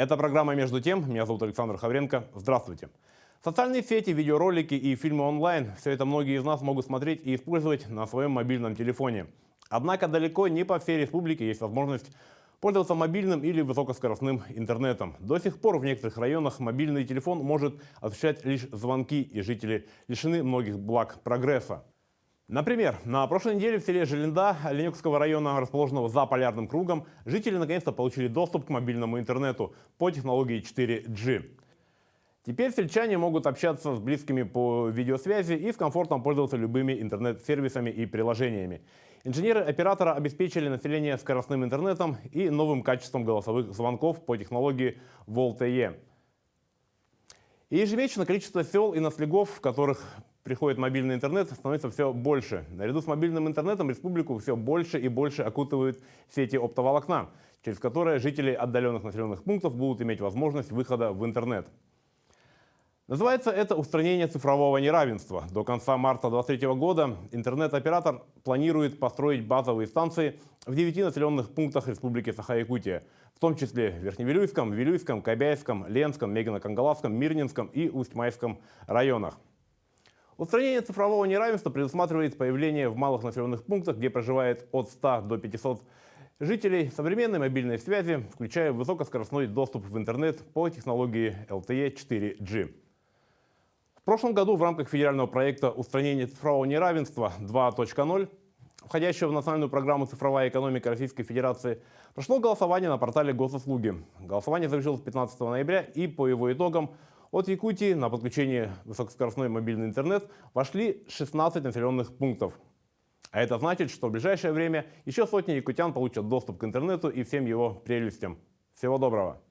Это программа «Между тем». Меня зовут Александр Хавренко. Здравствуйте. Социальные сети, видеоролики и фильмы онлайн – все это многие из нас могут смотреть и использовать на своем мобильном телефоне. Однако далеко не по всей республике есть возможность пользоваться мобильным или высокоскоростным интернетом. До сих пор в некоторых районах мобильный телефон может осуществлять лишь звонки, и жители лишены многих благ прогресса. Например, на прошлой неделе в селе Желенда Ленёкского района, расположенного за полярным кругом, жители наконец-то получили доступ к мобильному интернету по технологии 4G. Теперь сельчане могут общаться с близкими по видеосвязи и с комфортом пользоваться любыми интернет-сервисами и приложениями. Инженеры оператора обеспечили население скоростным интернетом и новым качеством голосовых звонков по технологии VoLTE. И ежемесячно количество сел и наследков, в которых приходит мобильный интернет, становится все больше. Наряду с мобильным интернетом республику все больше и больше окутывают сети оптоволокна, через которые жители отдаленных населенных пунктов будут иметь возможность выхода в интернет. Называется это устранение цифрового неравенства. До конца марта 2023 года интернет-оператор планирует построить базовые станции в 9 населенных пунктах Республики Саха-Якутия, в том числе в Верхневилюйском, Вилюйском, Кобяйском, Ленском, Мегино-Кангаласском, Мирнинском и Усть-Майском районах. Устранение цифрового неравенства предусматривает появление в малых населенных пунктах, где проживает от 100 до 500 жителей, современной мобильной связи, включая высокоскоростной доступ в интернет по технологии LTE 4G. В прошлом году в рамках федерального проекта «Устранение цифрового неравенства 2.0», входящего в национальную программу «Цифровая экономика Российской Федерации», прошло голосование на портале Госуслуги. Голосование завершилось 15 ноября, и по его итогам от Якутии на подключение высокоскоростной мобильный интернет вошли 16 населенных пунктов. А это значит, что в ближайшее время еще сотни якутян получат доступ к интернету и всем его прелестям. Всего доброго!